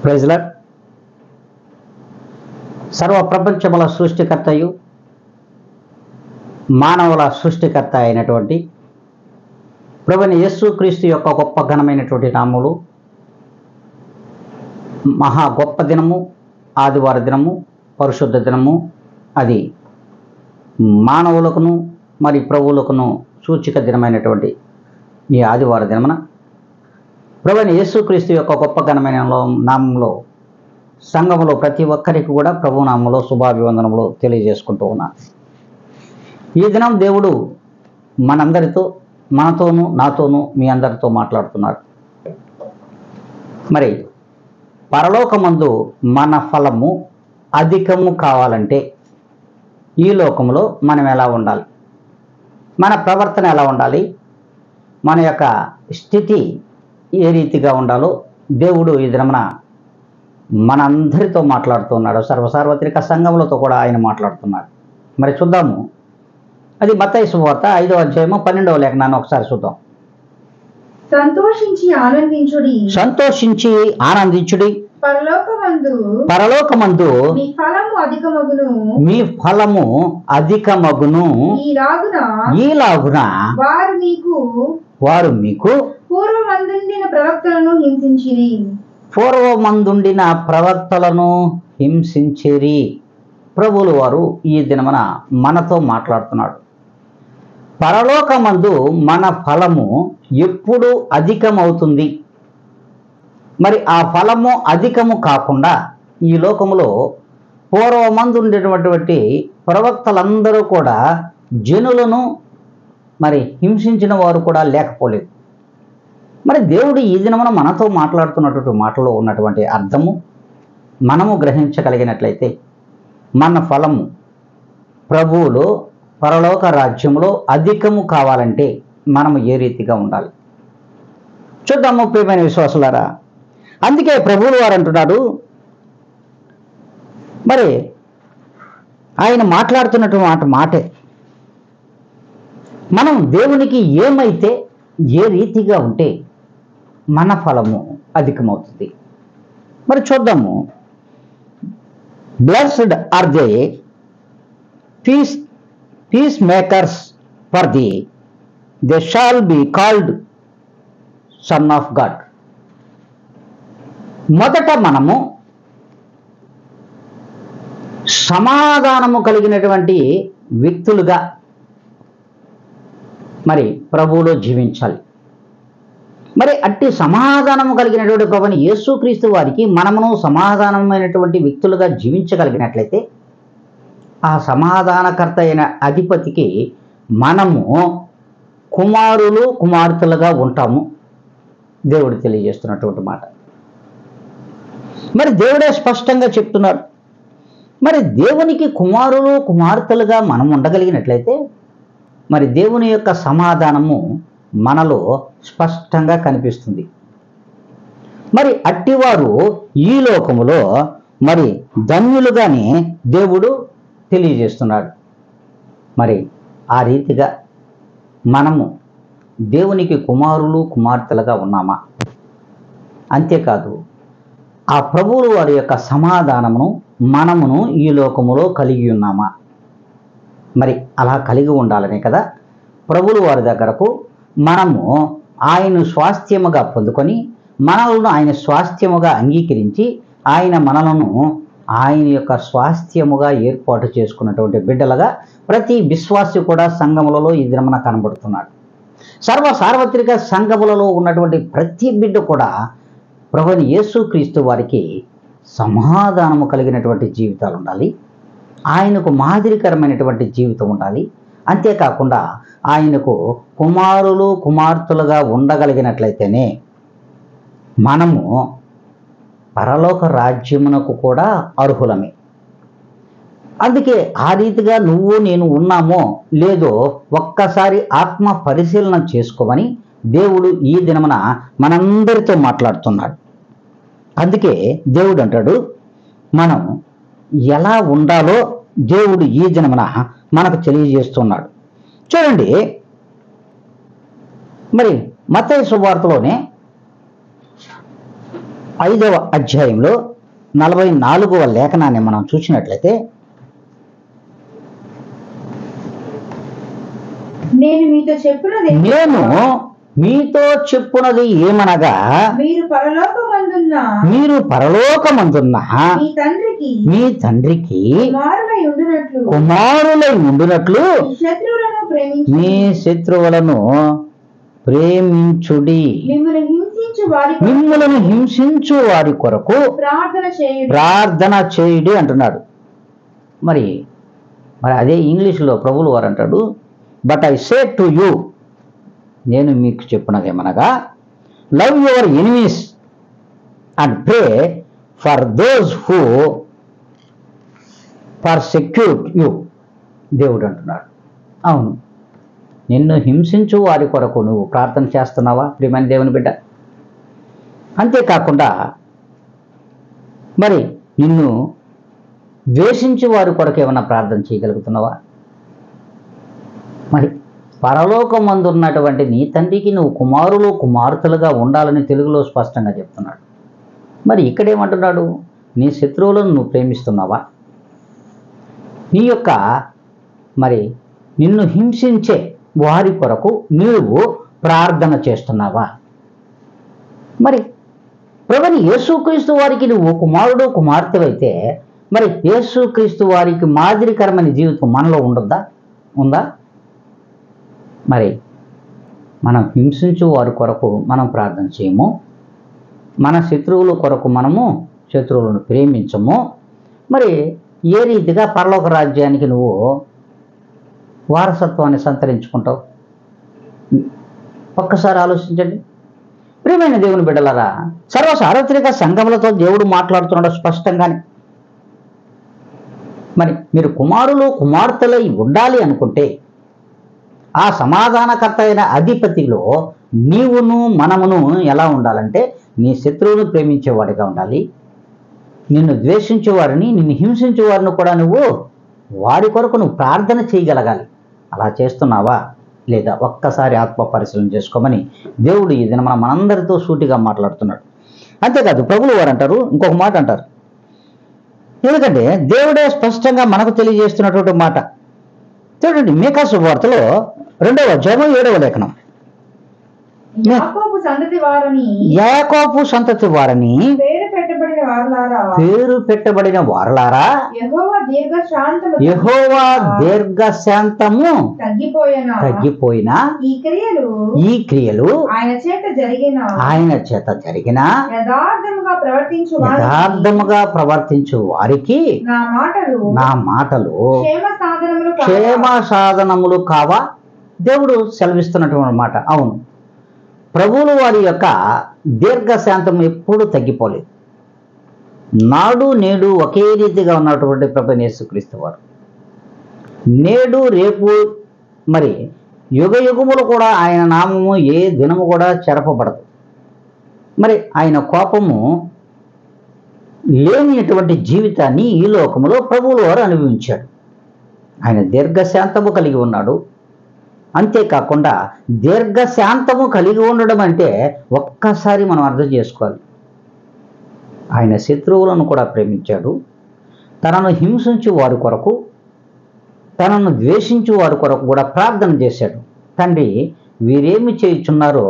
Praise lord. సర్వ ప్రపంచముల సృష్టికర్తయు మానవుల సృష్టికర్త అయినటువంటి ప్రభువైన యేసుక్రీస్తు యొక్క గొప్ప ఘనమైనటువంటి నామములు, మహా గొప్ప దినము, ఆదివార దినము, పరిశుద్ధ దినము. అది మానవులకును మరి ప్రభువులకును సూచిక దినమైనటువంటి ఈ ఆదివార దినమున ప్రభువైన యేసుక్రీస్తు యొక్క గొప్ప ఘనమైన నామంలో సంఘములో ప్రతి ఒక్కరికి కూడా ప్రభు నామంలో శుభాభివందనములు తెలియజేసుకుంటూ ఉన్నాను. ఈ దినం దేవుడు మనందరితో, మనతోనూ, నాతోనూ, మీ అందరితో మాట్లాడుతున్నాడు. మరి పరలోకమందు మన ఫలము అధికము కావాలంటే ఈ లోకంలో మనం ఎలా ఉండాలి, మన ప్రవర్తన ఎలా ఉండాలి, మన యొక్క స్థితి ఏ రీతిగా ఉండాలో దేవుడు ఈ దినమున మనందరితో మాట్లాడుతున్నాడు. సర్వసార్వత్రిక సంఘములతో కూడా ఆయన మాట్లాడుతున్నాడు. మరి చూద్దాము. అది మత్తయి సువార్త 5వ అధ్యాయము 12వ లేఖనాన్ని ఒకసారి చూద్దాం. సంతోషించి ఆనందించుడి పరలోకమందు మీ ఫలము అధికమగును. ఈలాగున వారు మీకు పూర్వమందుండిన ప్రవక్తలను హింసించిరి. ప్రభువులు వారు ఈ దినమున మనతో మాట్లాడుతున్నాడు. పరలోకమందు మన ఫలము ఎప్పుడు అధికమవుతుంది? మరి ఆ ఫలము అధికము కాకుండా ఈ లోకములో పూర్వమందు ఉండేటువంటి ప్రవక్తలందరూ కూడా జనులను మరి హింసించిన వారు కూడా లేకపోలేదు. మరి దేవుడు ఈ దినమున మనతో మాట్లాడుతున్నటువంటి మాటలో ఉన్నటువంటి అర్థము మనము గ్రహించగలిగినట్లయితే మన ఫలము ప్రభువులో పరలోక రాజ్యంలో అధికము కావాలంటే మనము ఏ రీతిగా ఉండాలి చూద్దాము. ప్రియమైన విశ్వాసులారా, అందుకే ప్రభువులు వారు అంటున్నాడు, మరి ఆయన మాట్లాడుతున్నటువంటి మాటే మనం దేవునికి ఏమైతే ఏ రీతిగా ఉంటే మన ఫలము అధికమవుతుంది. మరి చూద్దాము. Blessed are they peace makers for they shall be called son of God. మొదట మనము సమాధానము కలిగినటువంటి వ్యక్తులుగా మరి ప్రభువులో జీవించాలి. మరి అట్టి సమాధానము కలిగినటువంటి ప్రభువైన యేసుక్రీస్తు వారికి మనమును సమాధానమైనటువంటి వ్యక్తులుగా జీవించగలిగినట్లయితే ఆ సమాధానకర్త అయిన అధిపతికి మనము కుమారులు కుమార్తెలుగా ఉంటాము. దేవుడు తెలియజేస్తున్నటువంటి మాట. మరి దేవుడే స్పష్టంగా చెప్తున్నాడు. మరి దేవునికి కుమారులు కుమార్తెలుగా మనం ఉండగలిగినట్లయితే మరి దేవుని యొక్క సమాధానము మనలో స్పష్టంగా కనిపిస్తుంది. మరి అట్టివారు ఈ లోకములో మరి ధన్యులుగానే దేవుడు తెలియజేస్తున్నాడు. మరి ఆ రీతిగా మనము దేవునికి కుమారులు కుమార్తెలుగా ఉన్నామా? అంతేకాదు, ఆ ప్రభువుల వారి యొక్క సమాధానమును మనమును ఈ లోకములో కలిగి ఉన్నామా? మరి అలా కలిగి ఉండాలనే కదా ప్రభువుల వారి దగ్గరకు మనము ఆయన స్వాస్థ్యముగా పొందుకొని మనలను ఆయన స్వాస్థ్యముగా అంగీకరించి ఆయన మనలను ఆయన యొక్క స్వాస్థ్యముగా ఏర్పాటు చేసుకున్నటువంటి బిడ్డలుగా ప్రతి విశ్వాసి కూడా సంఘములలో ఈ దినమున కనబడుతున్నాడు. సార్వత్రిక సంఘములలో ఉన్నటువంటి ప్రతి బిడ్డ కూడా ప్రభువైన యేసుక్రీస్తు వారికి సమాధానము కలిగినటువంటి జీవితాలు ఉండాలి. ఆయనకు మాదిరికరమైనటువంటి జీవితం ఉండాలి. అంతేకాకుండా ఆయనకు కుమారులు కుమార్తెలుగా ఉండగలిగినట్లయితేనే మనము పరలోక రాజ్యమునకు కూడా అర్హులమే. అందుకే ఆ రీతిగా నువ్వు నేను ఉన్నామో లేదో ఒక్కసారి ఆత్మ పరిశీలన చేసుకోమని దేవుడు ఈ దినమున మనందరితో మాట్లాడుతున్నాడు. అందుకే దేవుడు అంటాడు, మనం ఎలా ఉండాలో దేవుడు ఈ దినమున మనకు తెలియజేస్తున్నాడు. చూడండి, మరి మత్తయి సువార్తలోనే 5వ అధ్యాయంలో 44వ లేఖనాన్ని మనం చూసినట్లయితే, నేను మీతో చెప్పున్నది ఏమనగా, మీరు పరలోకమందున్న మీ తండ్రికి కుమారులై ఉండునట్లు మీ శత్రువులను ప్రేమించుడి, మిమ్ములను హింసించు వారి కొరకు ప్రార్థన చేయుడి అంటున్నాడు. మరి అదే ఇంగ్లీష్లో ప్రభువుల వారు అంటాడు, but I say to you, నేను మీకు చెప్పినది ఏమనగా, love your enemies and pray for those who persecute you. దేవుడు అంటున్నాడు, అవును, నిన్ను హింసించు వారి కొరకు నువ్వు ప్రార్థన చేస్తున్నావా ప్రియమైన దేవుని బిడ్డ? అంతేకాకుండా మరి నిన్ను ద్వేషించే వారి కొరకు ఏమైనా ప్రార్థన చేయగలుగుతున్నావా? మరి పరలోకమందు ఉన్నటువంటి నీ తండ్రికి నువ్వు కుమారులు కుమార్తెలుగా ఉండాలని తెలుగులో స్పష్టంగా చెప్తున్నాడు. మరి ఇక్కడేమంటున్నాడు, నీ శత్రువులను నువ్వు ప్రేమిస్తున్నావా? నీ యొక్క మరి నిన్ను హింసించే వారి కొరకు నీవు ప్రార్థన చేస్తున్నావా? మరి ప్రభుని యేసుక్రీస్తు వారికి నువ్వు కుమారుడు కుమార్తెవైతే మరి యేసుక్రీస్తు వారికి మాదిరికరమైన జీవితం మనలో ఉందా? మరి మనం హింసించు వారి కొరకు మనం ప్రార్థన చేయము, మన శత్రువుల కొరకు మనము శత్రువులను ప్రేమించము. మరి ఏ రీతిగా పరలోక రాజ్యానికి నువ్వు వారసత్వాన్ని సంతరించుకుంటావు? ఒక్కసారి ఆలోచించండి ప్రియమైన దేవుని బిడ్డలారా. సర్వసార్వత్రిక సంఘములతో దేవుడు మాట్లాడుతున్నాడు స్పష్టంగానే. మరి మీరు కుమారులు కుమార్తెలై ఉండాలి అనుకుంటే ఆ సమాధానకర్త అయిన అధిపతిలో నీవును మనమును ఎలా ఉండాలంటే, నీ శత్రువును ప్రేమించేవాడిగా ఉండాలి, నిన్ను ద్వేషించేవారిని నిన్ను హింసించేవారిని కూడా నువ్వు వారి కొరకు నువ్వు ప్రార్థన చేయగలగాలి. అలా చేస్తున్నావా లేదా? ఒక్కసారి ఆత్మ పరిశీలన చేసుకోమని దేవుడు ఈ దిన మనందరితో సూటిగా మాట్లాడుతున్నాడు. అంతేకాదు ప్రభువుల వారు అంటారు, ఇంకొక మాట అంటారు, ఎందుకంటే దేవుడే స్పష్టంగా మనకు తెలియజేస్తున్నటువంటి మాట. చూడండి, మీకా శుభవార్తలో 2వ అధ్యాయం 7వ లేఖనం, యాకోబు సంతతి వారని పేరు పెట్టబడిన వారలారా, యెహోవా దీర్ఘశాంతము తగ్గిపోయినా ఈ క్రియలు ఆయన చేత జరిగిన యథార్థముగా ప్రవర్తించు వారికి నా మాటలు క్షేమ సాధనములు కావా? దేవుడు సెలవిస్తున్నటువంటి మాట. అవును, ప్రభువుల వారి యొక్క దీర్ఘశాంతం ఎప్పుడూ తగ్గిపోలేదు. నాడు నేడు ఒకే రీతిగా ఉన్నటువంటి ప్రభువైన యేసుక్రీస్తు వారు నేడు రేపు మరి యుగ యుగములు కూడా ఆయన నామము ఏ దినము కూడా చెరపబడదు. మరి ఆయన కోపము లేనిటువంటి జీవితాన్ని ఈ లోకములో ప్రభువుల వారు అనుభవించాడు. ఆయన దీర్ఘశాంతము కలిగి ఉన్నాడు. అంతేకాకుండా దీర్ఘశాంతము కలిగి ఉండడం అంటే ఒక్కసారి మనం అర్థం చేసుకోవాలి, ఆయన శత్రువులను కూడా ప్రేమించాడు, తనను హింసించు వారి కొరకు తనను ద్వేషించు వారి కొరకు కూడా ప్రార్థన చేశాడు. తండ్రి, వీరేమి చేయుచున్నారో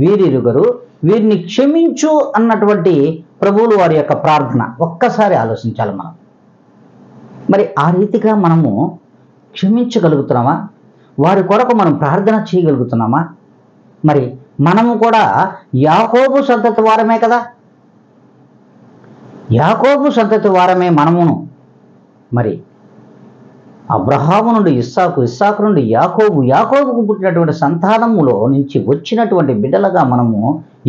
వీరిరుగరు, వీరిని క్షమించు అన్నటువంటి ప్రభువుల వారి యొక్క ప్రార్థన ఒక్కసారి ఆలోచించాలి మనం. మరి ఆ రీతిగా మనము క్షమించగలుగుతున్నామా? వారి కొరకు మనం ప్రార్థన చేయగలుగుతున్నామా? మరి మనము కూడా యాకోబు సంతతి వారమే కదా, యాకోబు సంతతి వారమే మనమును. మరి అబ్రహాము నుండి ఇస్సాకు, ఇస్సాకు నుండి యాకోబు, యాకోబుకు పుట్టినటువంటి సంతానములో నుంచి వచ్చినటువంటి బిడ్డలుగా మనము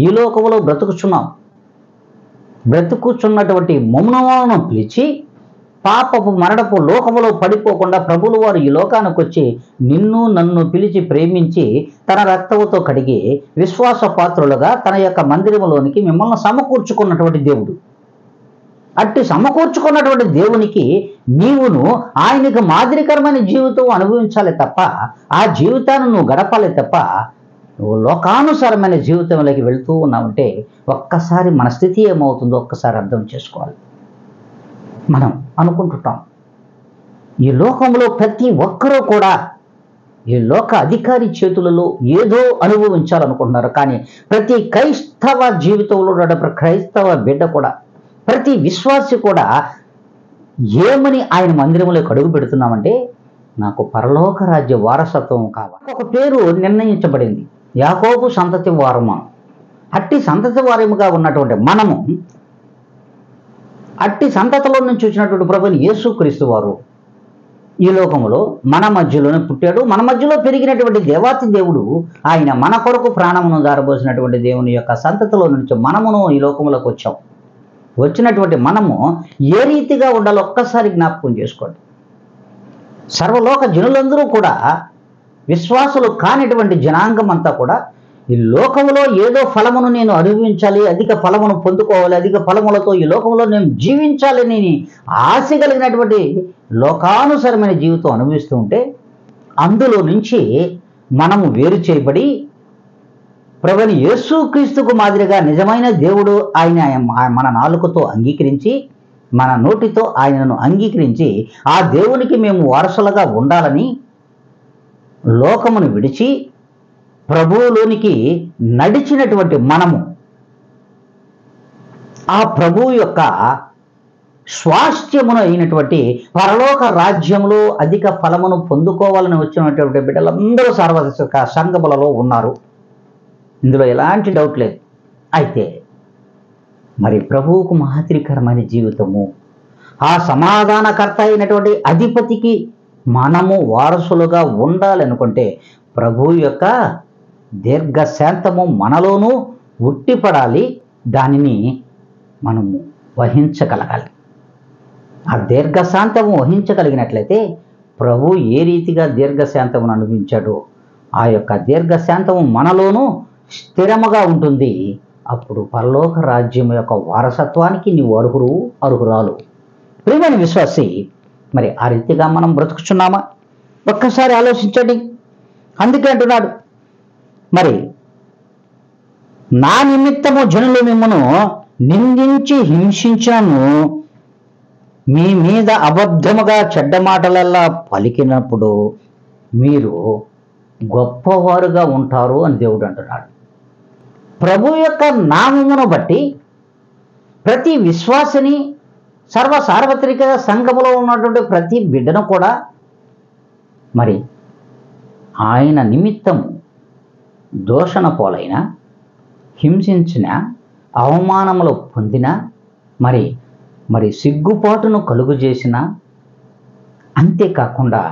ఈ లోకములో బ్రతుకుచున్నటువంటి మౌనమును పిలిచి పాపపు మరణపు లోకములో పడిపోకుండా ప్రభువుల వారు ఈ లోకానికి వచ్చి నిన్ను నన్ను పిలిచి ప్రేమించి తన రక్తముతో కడిగి విశ్వాస పాత్రులుగా తన యొక్క మందిరములోనికి మిమ్మల్ని సమకూర్చుకున్నటువంటి దేవుడు. అట్టి సమకూర్చుకున్నటువంటి దేవునికి నీవును ఆయనకు మాదిరికరమైన జీవితం అనుభవించాలి తప్ప, ఆ జీవితాన్ని నువ్వు గడపాలి తప్ప, నువ్వు లోకానుసారమైన జీవితంలోకి వెళ్తూ ఉన్నావంటే ఒక్కసారి మన స్థితి ఏమవుతుందో ఒక్కసారి అర్థం చేసుకోవాలి. మనం అనుకుంటుంటాం ఈ లోకంలో ప్రతి ఒక్కరూ కూడా ఈ లోక అధికారి చేతులలో ఏదో అనుభవించాలనుకుంటున్నారు. కానీ ప్రతి క్రైస్తవ జీవితంలో క్రైస్తవ బిడ్డ కూడా, ప్రతి విశ్వాసి కూడా ఏమని ఆయన మందిరంలోకి అడుగు పెడుతున్నామంటే నాకు పరలోక రాజ్య వారసత్వం కావాలి. ఒక పేరు నిర్ణయించబడింది, యాకోబు సంతతి వారము. అట్టి సంతతి వారముగా ఉన్నటువంటి మనము, అట్టి సంతతిలో నుంచి వచ్చినటువంటి ప్రభుని యేసుక్రీస్తు వారు ఈ లోకంలో మన మధ్యలోనే పుట్టాడు. మన మధ్యలో పెరిగినటువంటి దేవాతి దేవుడు ఆయన మన కొరకు ప్రాణమును దారబోసినటువంటి దేవుని యొక్క సంతతిలో నుంచి మనమును ఈ లోకంలోకి వచ్చాం. వచ్చినటువంటి మనము ఏ రీతిగా ఉండాలో ఒక్కసారి జ్ఞాపకం చేసుకోండి. సర్వలోక జనులందరూ కూడా, విశ్వాసులు కానిటువంటి జనాంగం అంతా కూడా ఈ లోకంలో ఏదో ఫలమును నేను అనుభవించాలి, అధిక ఫలమును పొందుకోవాలి, అధిక ఫలములతో ఈ లోకంలో నేను జీవించాలని ఆశ కలిగినటువంటి లోకానుసరమైన జీవితం అనుభవిస్తూ ఉంటే అందులో నుంచి మనము వేరు చేయబడి ప్రభుని యేసుక్రీస్తుకు మాదిరిగా నిజమైన దేవుడు ఆయన మన నాలుకతో అంగీకరించి, మన నోటితో ఆయనను అంగీకరించి ఆ దేవునికి మేము వారసులుగా ఉండాలని లోకమును విడిచి ప్రభువులోనికి నడిచినటువంటి మనము ఆ ప్రభువు యొక్క స్వాస్థ్యమును అయినటువంటి పరలోక రాజ్యములో అధిక ఫలమును పొందుకోవాలని వచ్చినటువంటి బిడ్డలందరూ సార్వత్రిక సంఘములలో ఉన్నారు. ఇందులో ఎలాంటి డౌట్ లేదు. అయితే మరి ప్రభువుకు మాదిరికరమైన జీవితము, ఆ సమాధానకర్త అయినటువంటి అధిపతికి మనము వారసులుగా ఉండాలనుకుంటే ప్రభువు యొక్క దీర్ఘశాంతము మనలోనూ ఉట్టిపడాలి. దానిని మనము వహించగలగాలి. ఆ దీర్ఘశాంతము వహించగలిగినట్లయితే ప్రభు ఏ రీతిగా దీర్ఘశాంతమును అనుభవించాడో ఆ యొక్క దీర్ఘశాంతము మనలోనూ స్థిరముగా ఉంటుంది. అప్పుడు పరలోక రాజ్యం యొక్క వారసత్వానికి నీవు అర్హురాలు. ప్రియమైన విశ్వాసి, మరి ఆ రీతిగా మనం బ్రతుకుచున్నామా? ఒక్కసారి ఆలోచించండి. అందుకే అంటున్నాడు, మరి నా నిమిత్తము జనులు మిమ్మను నిందించి హింసించను, మీ మీద అబద్ధముగా చెడ్డ మాటలల్లా పలికినప్పుడు మీరు గొప్పవారుగా ఉంటారు అని దేవుడు అంటున్నాడు. ప్రభు యొక్క నామమును బట్టి ప్రతి విశ్వాసిని, సార్వత్రిక సంఘములో ఉన్నటువంటి ప్రతి బిడ్డను కూడా మరి ఆయన నిమిత్తము దూషణ పోలైన, హింసించిన, అవమానములు పొందిన, మరి సిగ్గుపాటును కలుగు చేసిన, అంతేకాకుండా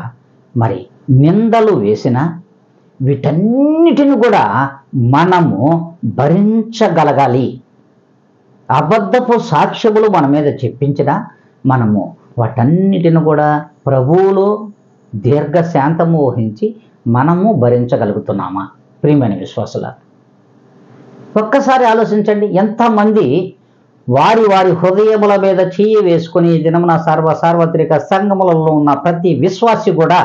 మరి నిందలు వేసిన, వీటన్నిటిని కూడా మనము భరించగలగాలి. అబద్ధపు సాక్ష్యములు మన మీద చెప్పించిన మనము వాటన్నిటిని కూడా ప్రభువులో దీర్ఘశాంతము వహించి మనము భరించగలుగుతున్నామా? ప్రియమైన విశ్వాసులారా, ఒక్కసారి ఆలోచించండి. ఎంతమంది వారి హృదయముల మీద చెయ్యి వేసుకుని దినమున సార్వత్రిక సంఘములలో ఉన్న ప్రతి విశ్వాసి కూడా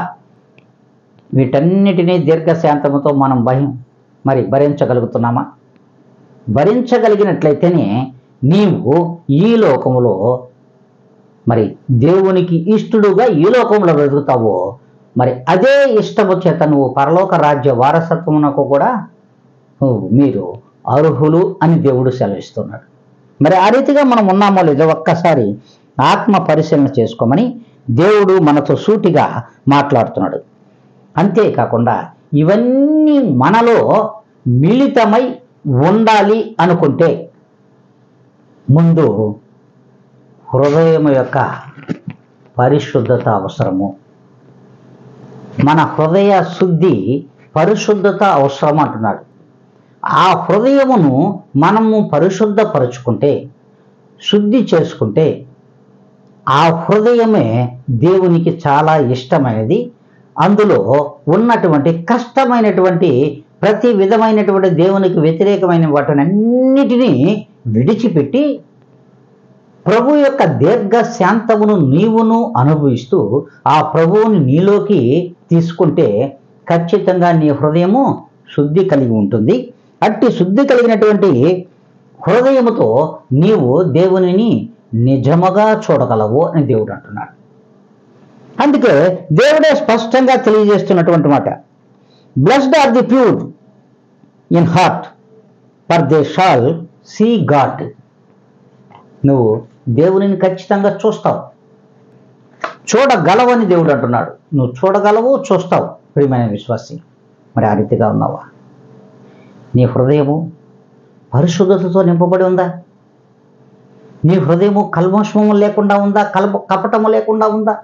వీటన్నిటినీ దీర్ఘశాంతముతో మనం భరించగలుగుతున్నామా? భరించగలిగినట్లయితేనే నీవు ఈ లోకములో మరి దేవునికి ఇష్టడుగా ఈ లోకంలో బ్రతుకుతావో, మరి అదే ఇష్టము చేత నువ్వు పరలోక రాజ్య వారసత్వమునకు కూడా మీరు అర్హులు అని దేవుడు సెలవిస్తున్నాడు. మరి ఆ రీతిగా మనం ఉన్నామో లేదో ఒక్కసారి ఆత్మ పరిశీలన చేసుకోమని దేవుడు మనతో సూటిగా మాట్లాడుతున్నాడు. అంతేకాకుండా ఇవన్నీ మనలో మిళితమై ఉండాలి అనుకుంటే ముందు హృదయం యొక్క పరిశుద్ధత అవసరము. మన హృదయ శుద్ధి, పరిశుద్ధత అవసరం అంటున్నాడు. ఆ హృదయమును మనము పరిశుద్ధపరుచుకుంటే, శుద్ధి చేసుకుంటే ఆ హృదయమే దేవునికి చాలా ఇష్టమైనది. అందులో ఉన్నటువంటి కష్టమైనటువంటి ప్రతి విధమైనటువంటి దేవునికి వ్యతిరేకమైన వాటినన్నిటినీ విడిచిపెట్టి ప్రభు యొక్క దీర్ఘశాంతమును నీవును అనుభవిస్తూ ఆ ప్రభువుని నీలోకి తీసుకుంటే ఖచ్చితంగా నీ హృదయము శుద్ధి కలిగి ఉంటుంది. అట్టి శుద్ధి కలిగినటువంటి హృదయముతో నీవు దేవునిని నిజముగా చూడగలవు అని దేవుడు అంటున్నాడు. అందుకే దేవుడే స్పష్టంగా తెలియజేస్తున్నటువంటి మాట, blessed are the pure in heart for they shall see God. నువ్వు దేవునిని ఖచ్చితంగా చూస్తావు, చూడగలవని దేవుడు అంటున్నాడు. నువ్వు చూడగలవు, చూస్తావు ప్రియమైన విశ్వాసి. మరి ఆ రీతిగా ఉన్నావా? నీ హృదయము పరిశుద్ధతతో నింపబడి ఉందా? నీ హృదయము కల్మషము లేకుండా ఉందా? కపటము లేకుండా ఉందా?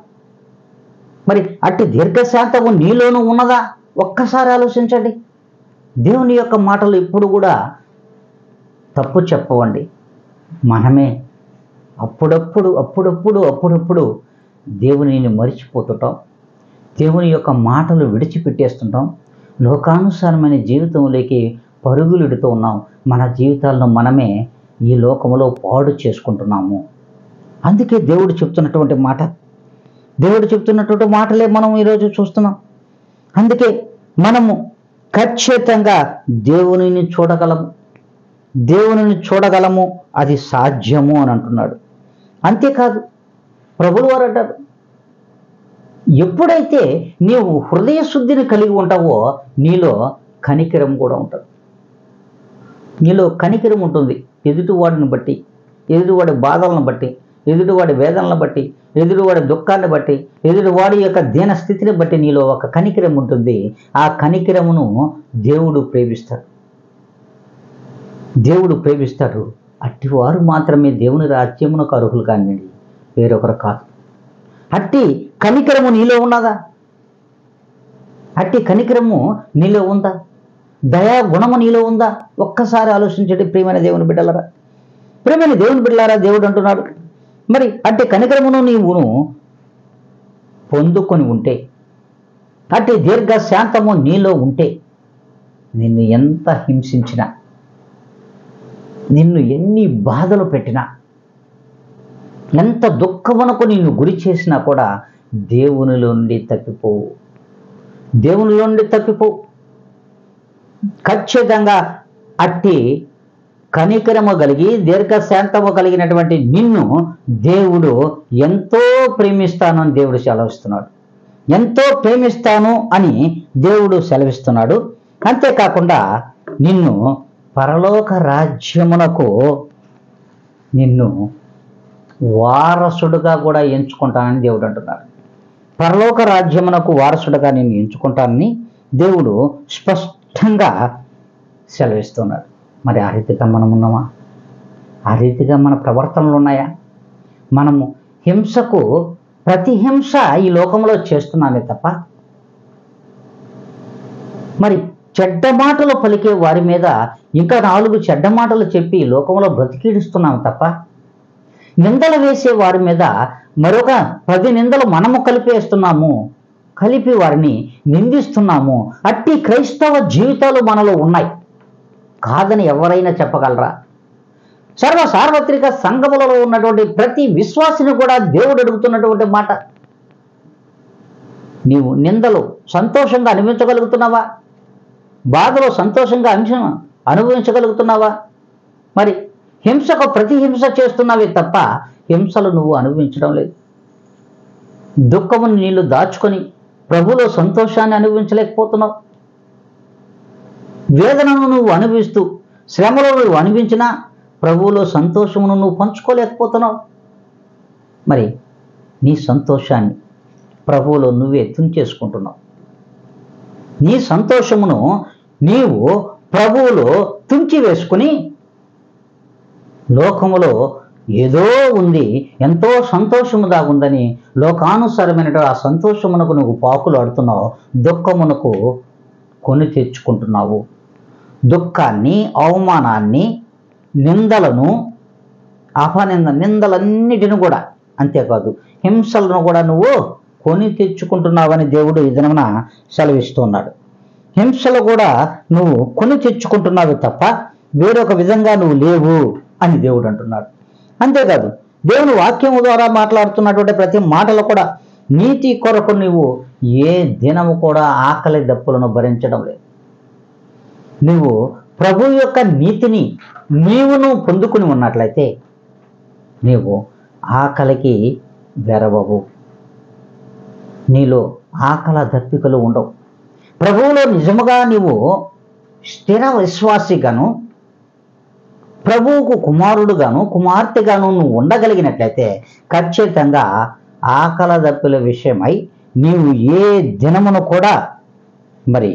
మరి అట్టి దీర్ఘశాంతము నీలోనూ ఉన్నదా? ఒక్కసారి ఆలోచించండి. దేవుని యొక్క మాటలు ఇప్పుడు కూడా తప్పు చెప్పవండి. మనమే అప్పుడప్పుడు దేవునిని మరిచిపోతుంటాం, దేవుని యొక్క మాటలు విడిచిపెట్టేస్తుంటాం, లోకానుసారమైన జీవితంలోకి పరుగులుడుతూ ఉన్నాం. మన జీవితాలను మనమే ఈ లోకంలో పాడు చేసుకుంటున్నాము. అందుకే దేవుడు చెప్తున్నటువంటి మాటలే మనం ఈరోజు చూస్తున్నాం. అందుకే మనము ఖచ్చితంగా దేవునిని చూడగలము, అది సాధ్యము అని అంటున్నాడు. అంతేకాదు, ప్రభువు వారు అంటారు, ఎప్పుడైతే నీవు హృదయ శుద్ధిని కలిగి ఉంటావో నీలో కనికరం కూడా ఉంటుంది. నీలో కనికరం ఉంటుంది. ఎదుటివాడిని బట్టి, ఎదుటివాడి బాధలను బట్టి, ఎదుటివాడి వేదనలను బట్టి, ఎదుటివాడి దుఃఖాన్ని బట్టి, ఎదుటివాడి యొక్క దీన స్థితిని బట్టి నీలో ఒక కనికరం ఉంటుంది. ఆ కనికరమును దేవుడు ప్రేమిస్తాడు. అట్టివారు మాత్రమే దేవుని రాజ్యమునకు అర్హులు కానీ వేరొకరు కాదు. అట్టి కనికరము నీలో ఉన్నదా? అట్టి కనికరము నీలో ఉందా? దయా గుణము నీలో ఉందా? ఒక్కసారి ఆలోచించండి ప్రియమైన దేవుని బిడ్డలారా. దేవుడు అంటున్నాడు, మరి అట్టి కనికరమును నీవును పొందుకొని ఉంటే, అట్టి దీర్ఘశాంతము నీలో ఉంటే, నిన్ను ఎంత హింసించినా, నిన్ను ఎన్ని బాధలు పెట్టినా, ఎంత దుఃఖమునకు నిన్ను గురి చేసినా కూడా దేవునిలో నుండి తప్పిపోవు. ఖచ్చితంగా అట్టి కనికరము కలిగి దీర్ఘశాంతము కలిగినటువంటి నిన్ను దేవుడు ఎంతో ప్రేమిస్తాను అని దేవుడు సెలవిస్తున్నాడు. ఎంతో ప్రేమిస్తాను అని దేవుడు సెలవిస్తున్నాడు. అంతేకాకుండా నిన్ను పరలోక రాజ్యమునకు నిన్ను వారసుడుగా కూడా ఎంచుకుంటానని దేవుడు అంటున్నాడు. పరలోక రాజ్యమునకు వారసుడుగా నిన్ను ఎంచుకుంటానని దేవుడు స్పష్టంగా సెలవిస్తున్నాడు. మరి ఆ రీతిగా మనం ఉన్నామా? ఆ రీతిగా మన ప్రవర్తనలు ఉన్నాయా? మనము ప్రతి హింస ఈ లోకంలో చేస్తున్నామే తప్ప, మరి చెడ్డ మాటలు పలికే వారి మీద ఇంకా 4 చెడ్డ మాటలు చెప్పి లోకంలో బ్రతికిడుస్తున్నాము తప్ప, నిందలు వేసే వారి మీద మరొక 10 నిందలు మనము కలిపి వారిని నిందిస్తున్నాము. అట్టి క్రైస్తవ జీవితాలు మనలో ఉన్నాయి కాదని ఎవరైనా చెప్పగలరా? సార్వత్రిక సంఘములలో ఉన్నటువంటి ప్రతి విశ్వాసిని కూడా దేవుడు అడుగుతున్నటువంటి మాట, నీవు నిందలు సంతోషంగా అనుభవించగలుగుతున్నావా? బాధలో సంతోషంగా అనుభవించగలుగుతున్నావా? మరి హింసకు ప్రతి హింస చేస్తున్నావే తప్ప హింసలు నువ్వు అనుభవించడం లేదు. దుఃఖమును నీళ్లు దాచుకొని ప్రభులో సంతోషాన్ని అనుభవించలేకపోతున్నావు. వేదనను నువ్వు అనుభవిస్తూ శ్రమలో నువ్వు అనుభవించినా ప్రభువులో సంతోషమును నువ్వు పంచుకోలేకపోతున్నావు. మరి నీ సంతోషాన్ని ప్రభువులో నువ్వే తుంచేసుకుంటున్నావు. నీ సంతోషమును నీవు ప్రభువులో తుంచి వేసుకుని లోకములో ఏదో ఉంది, ఎంతో సంతోషము దాగుందని లోకానుసారమైన ఆ సంతోషమునకు నువ్వు పాకులు ఆడుతున్నావు, దుఃఖమునకు కొని తెచ్చుకుంటున్నావు. దుఃఖాన్ని, అవమానాన్ని, నిందలను, నిందలన్నిటిని కూడా, అంతేకాదు హింసలను కూడా నువ్వు కొని తెచ్చుకుంటున్నావని దేవుడు ఈ దినమున సెలవిస్తున్నాడు. హింసలు కూడా నువ్వు కొని తెచ్చుకుంటున్నావు తప్ప వేరొక విధంగా నువ్వు లేవు అని దేవుడు అంటున్నాడు. అంతేకాదు దేవుని వాక్యము ద్వారా మాట్లాడుతున్నటువంటి ప్రతి మాటలు కూడా నీతి కొరకు నువ్వు ఏ దినము కూడా ఆకలి దప్పులను భరించడం లేదు. నువ్వు ప్రభు యొక్క నీతిని నీవును పొందుకుని ఉన్నట్లయితే నీవు ఆకలికి వెరవవు, నీలో ఆకలి దప్పికలు ఉండవు. ప్రభువులో నిజముగా నీవు స్థిర విశ్వాసిగాను ప్రభువుకు కుమారుడుగాను కుమార్తెగాను నువ్వు ఉండగలిగినట్లయితే ఖచ్చితంగా ఆకలి దప్పిల విషయమై నీవు ఏ దినమును కూడా మరి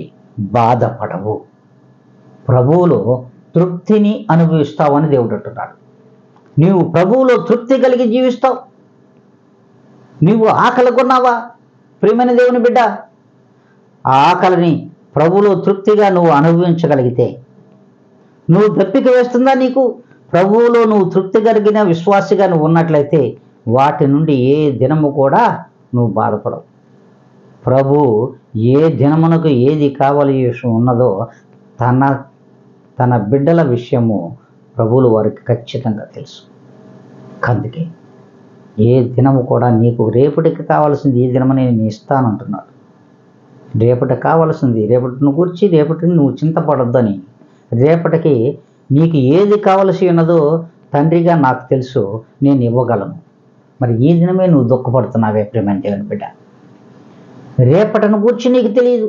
బాధపడవు, ప్రభువులో తృప్తిని అనుభవిస్తావని దేవుడు అంటున్నాడు. నీవు ప్రభువులో తృప్తి కలిగి జీవిస్తావు. నీవు ఆకలి కొన్నావా ప్రియమైన దేవుని బిడ్డ? ఆ ఆకలిని ప్రభువులో తృప్తిగా నువ్వు అనుభవించగలిగితే నువ్వు దప్పిక వేస్తుందా? నీకు ప్రభువులో నువ్వు తృప్తి కలిగిన విశ్వాసిగా నువ్వు ఉన్నట్లయితే వాటి నుండి ఏ దినము కూడా నువ్వు బాధపడవు. ప్రభు ఏ దినమునకు ఏది కావాలి ఉన్నదో తన బిడ్డల విషయము ప్రభువులు వారికి ఖచ్చితంగా తెలుసు. అందుకే ఏ దినము కూడా నీకు రేపటికి కావాల్సింది ఈ దినము నేను ఇస్తానంటున్నాడు. రేపటికి కావాల్సింది రేపటిని గురించి రేపటిని నువ్వు చింతపడొద్దని, రేపటికి నీకు ఏది కావలసి ఉన్నదో తండ్రిగా నాకు తెలుసు, నేను ఇవ్వగలను. మరి ఈ దినమే నువ్వు దుఃఖపడుతున్నావే ప్రియమైన దేవుని బిడ్డ. రేపటిని గురించి నీకు తెలియదు,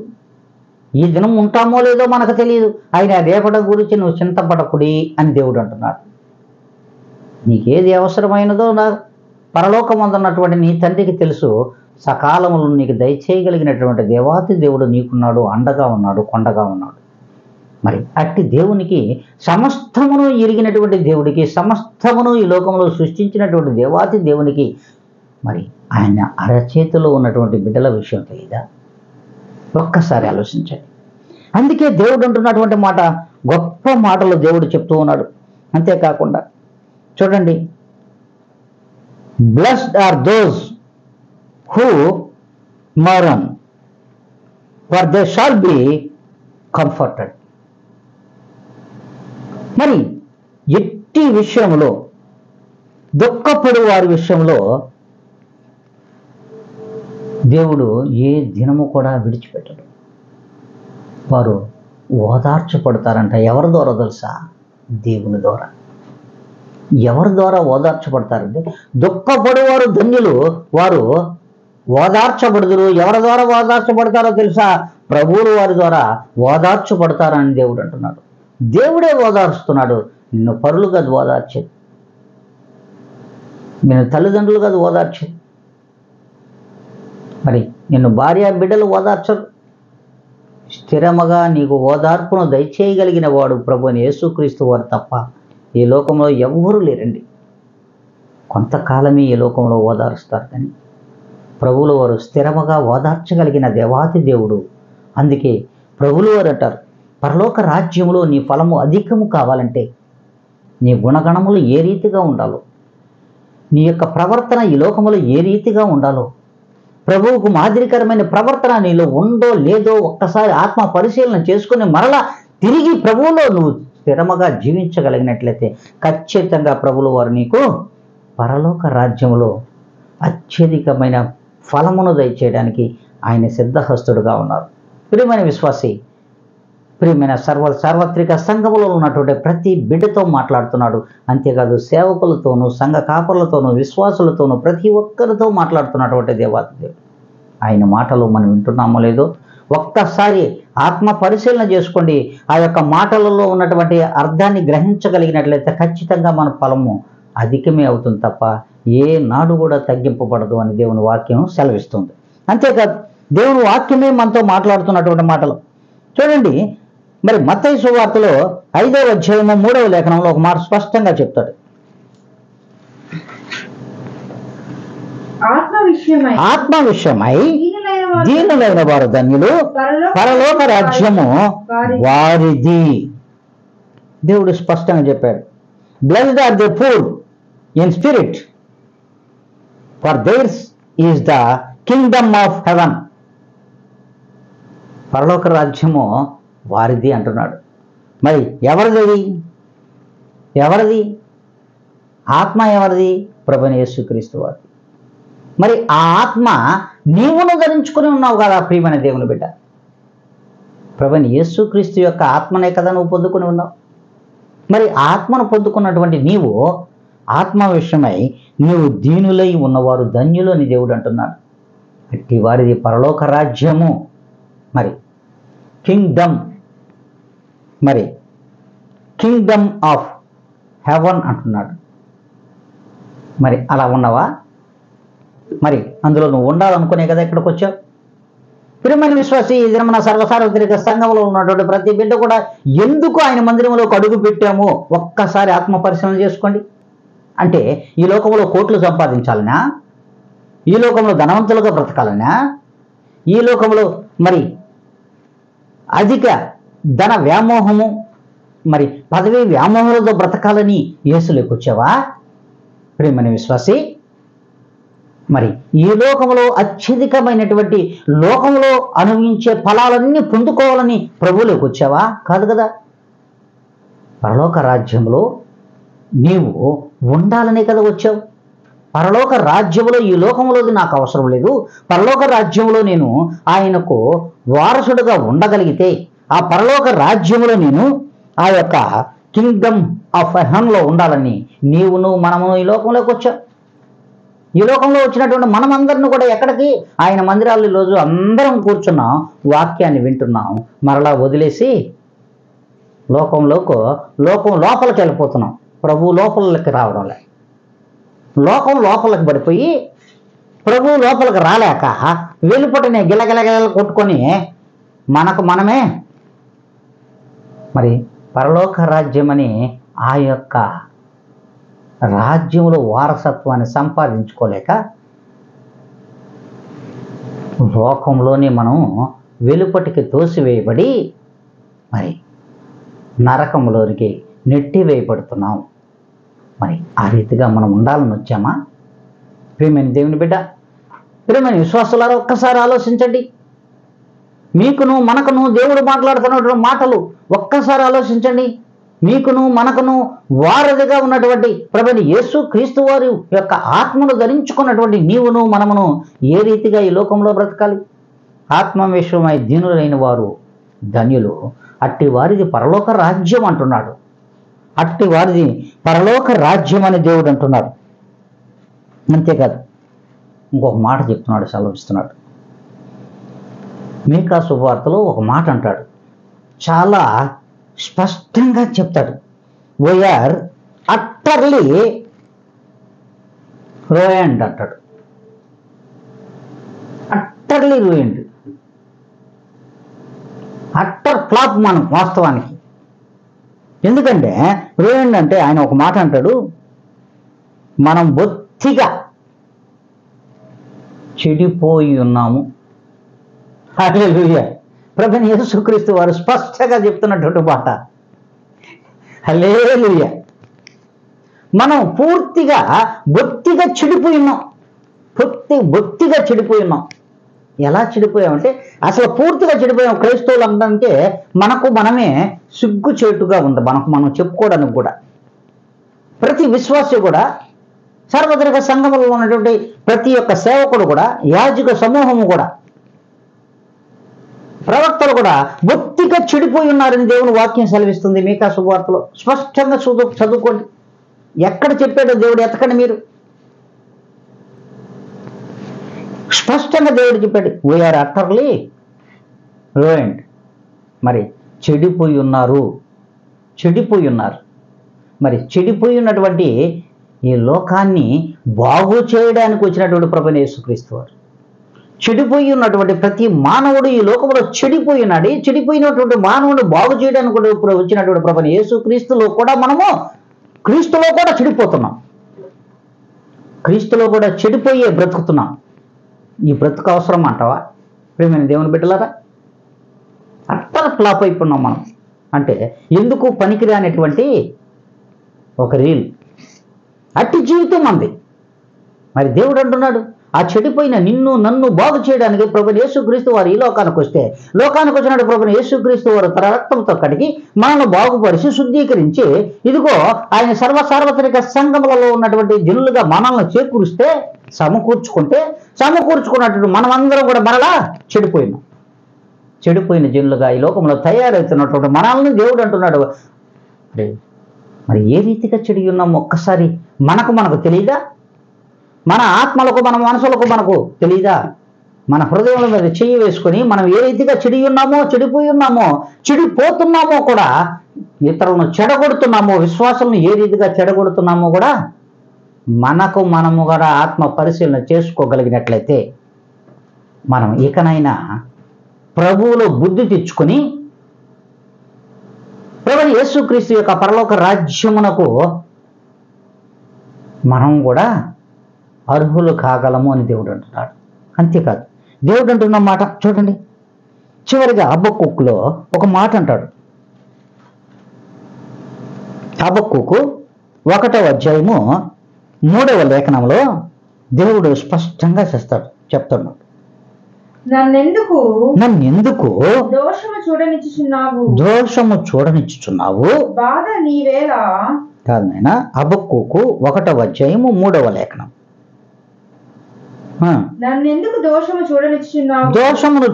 ఈ దినం ఉంటామో లేదో మనకు తెలియదు, అయినా రేపటి గురించి నువ్వు చింతపడకుడి అని దేవుడు అంటున్నాడు. నీకేది అవసరమైనదో నా పరలోకమందున్నటువంటి నీ తండ్రికి తెలుసు. సకాలంలో నీకు దయచేయగలిగినటువంటి దేవాతి దేవుడు నీకున్నాడు, అండగా ఉన్నాడు, కొండగా ఉన్నాడు. మరి అట్టి దేవునికి, సమస్తమును ఎరిగినటువంటి దేవుడికి, సమస్తమును ఈ లోకంలో సృష్టించినటువంటి దేవాతి దేవునికి మరి ఆయన అరచేతిలో ఉన్నటువంటి బిడ్డల విషయం తెలియదా? ఒక్కసారి ఆలోచించండి. అందుకే దేవుడు అంటున్నటువంటి మాట, గొప్ప మాటలు దేవుడు చెప్తూ ఉన్నాడు. అంతేకాకుండా చూడండి, blessed are those who mourn for they shall be comforted. మరి ఎట్టి విషయంలో దుఃఖపడు వారి విషయంలో దేవుడు ఏ దినము కూడా విడిచిపెట్టడు. వారు ఓదార్చబడతారంట. ఎవరి ద్వారా తెలుసా? దేవుని ద్వారా. ఎవరి ద్వారా ఓదార్చబడతారంటే దుఃఖపడేవారు ధన్యులు, వారు ఓదార్చబడుదురు. ఎవరి ద్వారా ఓదార్చబడతారో తెలుసా? ప్రభువులు వారి ద్వారా ఓదార్చబడతారని దేవుడు అంటున్నాడు. దేవుడే ఓదార్చుతున్నాడు. నిన్ను పరులు కాదు ఓదార్చేది, నిన్ను తల్లిదండ్రులు కాదు ఓదార్చేది, మరి నిన్ను భార్య బిడ్డలు ఓదార్చరు. స్థిరముగా నీకు ఓదార్పును దయచేయగలిగిన వాడు ప్రభు అని యేసుక్రీస్తు వారు తప్ప ఈ లోకంలో ఎవ్వరూ లేరండి. కొంతకాలమే ఈ లోకంలో ఓదారుస్తారు, కానీ ప్రభువుల వారు స్థిరముగా ఓదార్చగలిగిన దేవాతి దేవుడు. అందుకే ప్రభువుల వారు అంటారు, పరలోక రాజ్యంలో నీ ఫలము అధికము కావాలంటే నీ గుణగణములు ఏ రీతిగా ఉండాలో, నీ యొక్క ప్రవర్తన ఈ లోకములో ఏ రీతిగా ఉండాలో, ప్రభువుకు మాదిరికరమైన ప్రవర్తన నీలో ఉందో లేదో ఒక్కసారి ఆత్మ పరిశీలన చేసుకుని మరలా తిరిగి ప్రభువులో నువ్వు స్థిరముగా జీవించగలిగినట్లయితే ఖచ్చితంగా ప్రభువుల వారు నీకు పరలోక రాజ్యంలో అత్యధికమైన ఫలమును దయచేయడానికి ఆయన సిద్ధహస్తుడుగా ఉన్నారు. ప్రియమైన విశ్వాసి, ప్రియమైన సార్వత్రిక సంఘములో ఉన్నటువంటి ప్రతి బిడ్డతో మాట్లాడుతున్నాడు. అంతేకాదు సేవకులతోనూ, సంఘ కాపరులతోనూ, విశ్వాసులతోనూ, ప్రతి ఒక్కరితో మాట్లాడుతున్నటువంటి దేవాతి దేవుడు. ఆయన మాటలు మనం వింటున్నామో లేదో ఒక్కసారి ఆత్మ పరిశీలన చేసుకోండి. ఆ యొక్క మాటలలో ఉన్నటువంటి అర్థాన్ని గ్రహించగలిగినట్లయితే ఖచ్చితంగా మన ఫలము అధికమే అవుతుంది తప్ప ఏ నాడు కూడా తగ్గింపబడదు అని దేవుని వాక్యం సెలవిస్తుంది. అంతేకాదు దేవుని వాక్యమే మనతో మాట్లాడుతున్నటువంటి మాటలు చూడండి. మరి మత్తయి సువార్తలో 5వ అధ్యాయము 3వ లేఖనంలో ఒక మాట స్పష్టంగా చెప్తాడు. ఆత్మ విషయమై దీనులైన వారు ధన్యులు, పరలోక రాజ్యము వారిది. దేవుడు స్పష్టంగా చెప్పాడు, blessed are the poor in spirit, for theirs is the kingdom of heaven. పరలోక రాజ్యము వారిది అంటున్నాడు. మరి ఎవరిది? ఎవరిది ఆత్మ? ఎవరిది? ప్రభువైన యేసుక్రీస్తు వారిది. మరి ఆ ఆత్మ నీవును ధరించుకుని ఉన్నావు కదా ప్రియమైన దేవుని బిడ్డ. ప్రభువైన యేసుక్రీస్తు యొక్క ఆత్మనే కదా నువ్వు పొందుకొని ఉన్నావు. మరి ఆత్మను పొందుకున్నటువంటి నీవు ఆత్మ విషయమై నీవు దీనులై ఉన్నవారు ధన్యులు అని దేవుడు అంటున్నాడు. అట్టి వారిది పరలోక రాజ్యము, మరి కింగ్డమ్, మరి కింగ్డమ్ ఆఫ్ హెవెన్ అంటున్నాడు. మరి అలా ఉన్నావా? మరి అందులో నువ్వు ఉండాలనుకునే కదా ఇక్కడికి వచ్చావు. ప్రియమైన విశ్వాసి, ఈ దినమున సర్వసార్వత్రిక సంఘంలో ఉన్నటువంటి ప్రతి బిడ్డ కూడా ఎందుకు ఆయన మందిరంలోకి అడుగు పెట్టామో ఒక్కసారి ఆత్మ పరిశీలన చేసుకోండి. అంటే ఈ లోకంలో కోట్లు సంపాదించాలనా? ఈ లోకంలో ధనవంతులుగా బ్రతకాలనా? ఈ లోకంలో మరి అధిక ధన వ్యామోహము, మరి పదవి వ్యామోహాలతో బ్రతకాలని యేసులోకి వచ్చావా? ప్రియమైన విశ్వాసి, మరి ఈ లోకంలో అత్యధికమైనటువంటి లోకంలో అనుభవించే ఫలాలన్నీ పొందుకోవాలని ప్రభువులోకి వచ్చావా? కాదు కదా. పరలోక రాజ్యంలో నీవు ఉండాలనే కదా వచ్చావు. పరలోక రాజ్యంలో ఈ లోకంలోది నాకు అవసరం లేదు, పరలోక రాజ్యంలో నేను ఆయనకు వారసుడుగా ఉండగలిగితే ఆ పరలోక రాజ్యంలో నేను ఆ యొక్క కింగ్డమ్ ఆఫ్ హెవెన్లో ఉండాలని నీవును మనమును ఈ లోకంలోకి వచ్చావు. ఈ లోకంలో వచ్చినటువంటి మనమందరిని కూడా ఎక్కడికి? ఆయన మందిరాల్లో ఈరోజు అందరం కూర్చున్నాం, వాక్యాన్ని వింటున్నాం, మరలా వదిలేసి లోకం లోపలికి వెళ్ళిపోతున్నాం. ప్రభు లోపలికి రావడం లే. లోకం లోపలికి పడిపోయి ప్రభు లోపలికి రాలేక వెలుపటనే గిలగిలగిల కొట్టుకొని మనకు మనమే మరి పరలోక రాజ్యమని ఆ యొక్క రాజ్యంలో వారసత్వాన్ని సంపాదించుకోలేక లోకంలోనే మనం వెలుపటికి తోసివేయబడి మరి నరకంలోనికి నెట్టివేయబడుతున్నాం. మరి ఆ రీతిగా మనం ఉండాలని వచ్చామా? ప్రియమైన దేవుని బిడ్డ, ప్రియమైన విశ్వాసులారా, ఒక్కసారి ఆలోచించండి. మీకును మనకును దేవుడు మాట్లాడుతున్నటువంటి మాటలు ఒక్కసారి ఆలోచించండి. మీకును మనకును వారధిగా ఉన్నటువంటి ప్రభువైన యేసుక్రీస్తు వారి యొక్క ఆత్మను ధరించుకున్నటువంటి నీవును మనమును ఏ రీతిగా ఈ లోకంలో బ్రతకాలి? ఆత్మ విషయమై దీనులైన వారు ధన్యులు, అట్టి వారిది పరలోక రాజ్యం అంటున్నాడు. అట్టి వారిది పరలోక రాజ్యం అని దేవుడు అంటున్నాడు. అంతేకాదు, ఇంకొక మాట చెప్తున్నాడు, సెలవిస్తున్నాడు. మీకా శుభవార్తలో ఒక మాట అంటాడు, చాలా స్పష్టంగా చెప్తాడు. వీఆర్ అట్టర్లీ రూయిండ్ అంటాడు. అట్టర్లీ రూయిండ్, అట్టర్ ఫ్లాప్ మనం వాస్తవానికి. ఎందుకంటే రూయిండ్ అంటే ఆయన ఒక మాట అంటాడు, మనం బొత్తిగా చెడిపోయి ఉన్నాము. హల్లెలూయా. ప్రభువైన యేసుక్రీస్తు వారు స్పష్టంగా చెప్తున్నటువంటి మాట. హల్లెలూయా. మనం పూర్తిగా బొత్తిగా చెడిపోయి ఉన్నాం. బొత్తిగా చెడిపోయి ఉన్నాం. ఎలా చెడిపోయామంటే అసలు పూర్తిగా చెడిపోయాం. క్రైస్తవులు అంటే మనకు మనమే సిగ్గుచేటుగా ఉంది, మనకు మనం చెప్పుకోవడానికి కూడా. ప్రతి విశ్వాసి కూడా, సార్వత్రిక సంఘములో ఉన్నటువంటి ప్రతి ఒక్క సేవకుడు కూడా, యాజక సమూహము కూడా, ప్రవక్తలు కూడా బొత్తిగా చెడిపోయి ఉన్నారని దేవుని వాక్యం సెలవిస్తుంది. మీకా శుభవార్తలో స్పష్టంగా చదువుకోండి. ఎక్కడ చెప్పాడో దేవుడు ఎతకండి మీరు. స్పష్టంగా దేవుడు చెప్పాడు, వీఆర్ అట్టర్లీ రూయిండ్. మరి చెడిపోయి ఉన్నారు. మరి చెడిపోయి ఉన్నటువంటి ఈ లోకాన్ని బాగు చేయడానికి వచ్చినటువంటి ప్రభువైన యేసుక్రీస్తు వారు. చెడిపోయి ఉన్నటువంటి ప్రతి మానవుడు ఈ లోకంలో చెడిపోయినాడు. చెడిపోయినటువంటి మానవుడు బాగు చేయడానికి వచ్చినటువంటి ప్రభువైన యేసుక్రీస్తులో కూడా మనము క్రీస్తులో కూడా చెడిపోతున్నాం. క్రీస్తులో కూడా చెడిపోయే బ్రతుకుతున్నాం. ఈ బ్రతుకు అవసరం అంటావా? ప్రియమైన దేవుని బిడ్డలారా, అట్టల ఫ్లాప్ అయిపోయినాం మనం. అంటే ఎందుకు పనికిరానటువంటి ఒక రీల్, అట్టి జీవితం మంది. మరి దేవుడు అంటున్నాడు, ఆ చెడిపోయిన నిన్ను నన్ను బాగు చేయడానికి ప్రభువైన యేసుక్రీస్తు వారు ఈ లోకానికి వస్తే, లోకానికి వచ్చినట్టు ప్రభువైన యేసుక్రీస్తు వారు తన రక్తంతో కడిగి మనల్ని బాగుపరిచి శుద్ధీకరించి, ఇదిగో ఆయన సార్వత్రిక సంఘములలో ఉన్నటువంటి జనులుగా మనల్ని చేకూరిస్తే, సమకూర్చుకున్నట్టు మనమందరం కూడా మరలా చెడిపోయినాం. చెడిపోయిన జనులుగా ఈ లోకంలో తయారవుతున్నటువంటి మనల్ని దేవుడు అంటున్నాడు. మరి ఏ రీతిగా చెడి ఉన్నామో ఒక్కసారి మనకు తెలియదా? మన ఆత్మలకు, మన మనసులకు మనకు తెలియదా? మన హృదయంలో మీద చెయ్యి వేసుకొని మనం ఏ రీతిగా చెడి ఉన్నామో, చెడిపోయి ఉన్నామో, చెడిపోతున్నామో కూడా, ఇతరులను చెడగొడుతున్నామో, విశ్వాసాలను ఏ రీతిగా చెడగొడుతున్నామో కూడా మనము కూడా ఆత్మ పరిశీలన చేసుకోగలిగినట్లయితే మనం ఇకనైనా ప్రభువులో బుద్ధి తెచ్చుకొని ప్రభువు యేసుక్రీస్తు యొక్క పరలోక రాజ్యమునకు మనం కూడా అర్హులు కాగలము అని దేవుడు అంటున్నాడు. అంతేకాదు, దేవుడు అంటున్న మాట చూడండి, చివరిగా హబక్కూకులో ఒక మాట అంటాడు. హబక్కూకు 1వ అధ్యాయము 3వ లేఖనంలో దేవుడు స్పష్టంగా చెప్తున్నాడు, నన్నెందుకు దోషము చూడనిచ్చుచున్నావు? బాధ నీవేలా. కాదు నాయన, హబక్కూకు 1వ అధ్యాయము 3వ లేఖనం. నన్నెందుకు దోషమును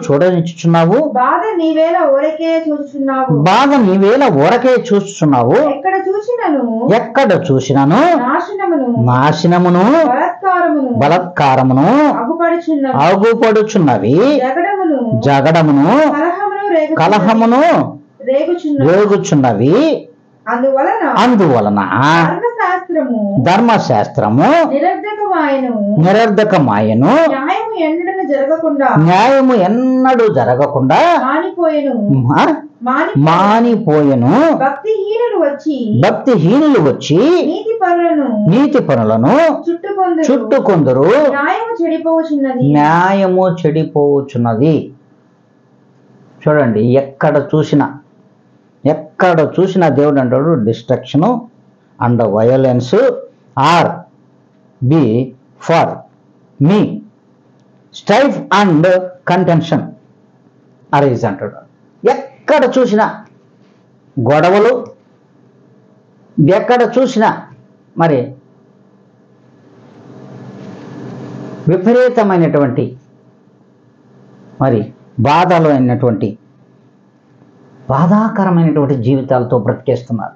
చూడనిచ్చుచున్నావు? బాధ నీవేళ ఊరకే చూస్తున్నావు. ఎక్కడ చూసినను నాశనమును బలత్కారమును అగుపడుచున్నవి, జగడమును కలహమును రేగుచున్నవి. అందువలన ధర్మశాస్త్రము నిరర్ధకమాయను, న్యాయము ఎన్నడూ జరగకుండా మానిపోయెను. భక్తిహీనులు వచ్చి నీతి పనులను చుట్టుకొందరు, న్యాయము చెడిపోవచ్చున్నది. చూడండి, ఎక్కడ చూసినా దేవుడు అంటాడు destruction and violence are before me, strife and contention arise అంటాడు. ఎక్కడ చూసినా గొడవలు, ఎక్కడ చూసినా మరి విపరీతమైనటువంటి మరి బాధాకరమైనటువంటి జీవితాలతో బ్రతికేస్తున్నారు.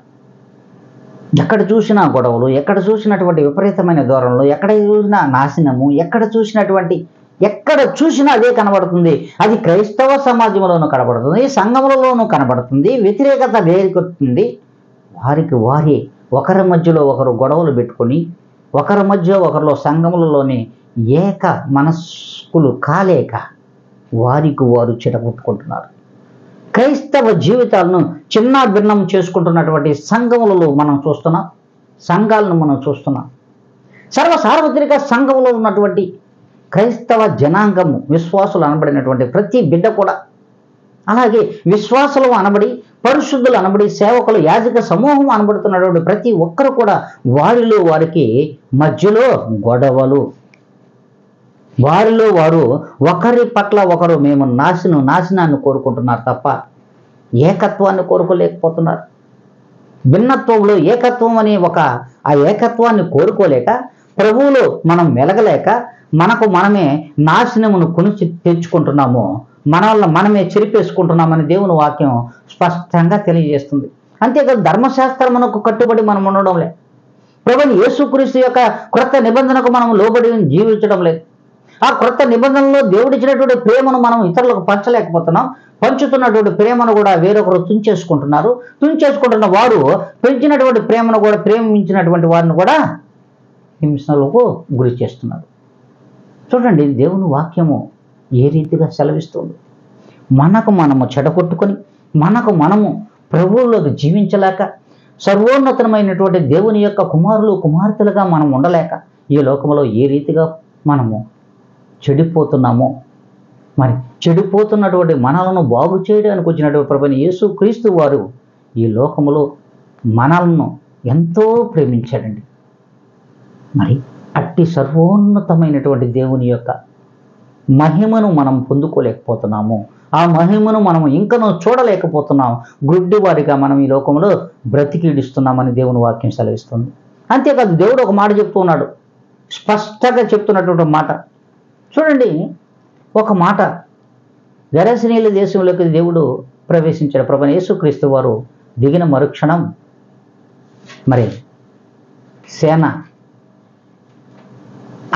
ఎక్కడ చూసినా గొడవలు, ఎక్కడ చూసినటువంటి విపరీతమైన ధోరణులు, ఎక్కడ చూసినా నాశనము, ఎక్కడ చూసినా అదే కనబడుతుంది. అది క్రైస్తవ సమాజంలోనూ కనబడుతుంది, సంఘములలోనూ కనబడుతుంది. వ్యతిరేకత వేరుకొస్తుంది. వారే ఒకరి మధ్యలో ఒకరు గొడవలు పెట్టుకొని, ఒకరి మధ్య ఒకరిలో సంఘములలోని ఏక మనస్కులు కాలేక వారు చెడగొట్టుకుంటున్నారు. క్రైస్తవ జీవితాలను చిన్న భిన్నం చేసుకుంటున్నటువంటి సంఘములలో మనం చూస్తున్నాం. సార్వత్రిక సంఘములో ఉన్నటువంటి క్రైస్తవ జనాంగము, విశ్వాసులు అనబడినటువంటి ప్రతి బిడ్డ కూడా, అలాగే విశ్వాసులు అనబడి, పరిశుద్ధులు అనబడి, సేవకులు, యాజక సమూహం అనబడుతున్నటువంటి ప్రతి ఒక్కరు కూడా వారికి మధ్యలో గొడవలు, వారిలో వారు ఒకరి పట్ల ఒకరు మేము నాశనాన్ని కోరుకుంటున్నారు తప్ప ఏకత్వాన్ని కోరుకోలేకపోతున్నారు. భిన్నత్వంలో ఏకత్వం అనే ఆ ఏకత్వాన్ని కోరుకోలేక, ప్రభువులో మనం మెలగలేక మనమే నాశనమును కొని తెచ్చుకుంటున్నాము, మనమే చెరిపేసుకుంటున్నామని దేవుని వాక్యం స్పష్టంగా తెలియజేస్తుంది. అంతేకాదు, ధర్మశాస్త్రమునకు కట్టుబడి మనం ఉండడం లేదు. ప్రభువు యేసుక్రీస్తు యొక్క క్రొత్త నిబంధనకు మనం లోబడి జీవించడం లేదు. ఆ క్రొత్త నిబంధనలో దేవుడిచ్చినటువంటి ప్రేమను మనం ఇతరులకు పంచలేకపోతున్నాం. పంచుతున్నటువంటి ప్రేమను కూడా వేరొకరు తుంచేసుకుంటున్న వారు పెంచినటువంటి ప్రేమను కూడా, ప్రేమించినటువంటి వారిని కూడా హింసలకు గురి చేస్తున్నారు. చూడండి, దేవుని వాక్యము ఏ రీతిగా సెలవిస్తుంది. మనము చెడగొట్టుకొని, మనము ప్రభువులోకి జీవించలేక, సర్వోన్నతమైనటువంటి దేవుని యొక్క కుమారులు కుమార్తెలుగా మనం ఉండలేక, ఈ లోకంలో ఏ రీతిగా మనము చెడిపోతున్నామో, మరి చెడిపోతున్నటువంటి మనలను బాగు చేయడానికి వచ్చినటువంటి ప్రభువైన యేసుక్రీస్తు వారు ఈ లోకములో మనలను ఎంతో ప్రేమించాడండి. మరి అట్టి సర్వోన్నతమైనటువంటి దేవుని యొక్క మహిమను మనం పొందుకోలేకపోతున్నాము. ఆ మహిమను మనం ఇంకనూ చూడలేకపోతున్నాము. గుడ్డివారిగా మనం ఈ లోకంలో బ్రతికిడిస్తున్నామని దేవుని వాక్యం సెలవిస్తుంది. అంతేకాదు, దేవుడు ఒక మాట చెప్తూ ఉన్నాడు, స్పష్టంగా చెప్తున్నటువంటి మాట చూడండి. ఒక మాట గెరసనీయుల దేశంలోకి దేవుడు ప్రవేశించిన ప్రభువైన యేసుక్రీస్తు వారు దిగిన మరుక్షణం మరి సేన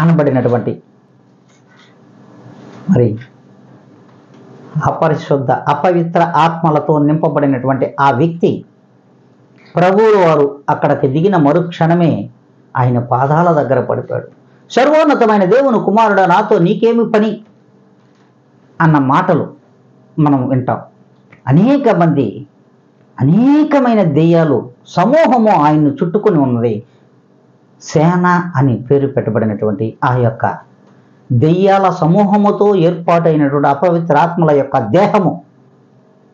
అనబడినటువంటి మరి అపరిశుద్ధ అపవిత్ర ఆత్మలతో నింపబడినటువంటి ఆ వ్యక్తి ప్రభువు వారు అక్కడికి దిగిన మరుక్షణమే ఆయన పాదాల దగ్గర పడిపోయాడు. సర్వోన్నతమైన దేవుని కుమారుడా, నాతో నీకేమి పని అన్న మాటలు మనం వింటాం. అనేకమైన దెయ్యాలు సమూహము ఆయన్ను చుట్టుకుని ఉన్నది. సేన అని పేరు పెట్టబడినటువంటి ఆ యొక్క దెయ్యాల సమూహముతో ఏర్పాటైనటువంటి అపవిత్రాత్మల యొక్క దేహము,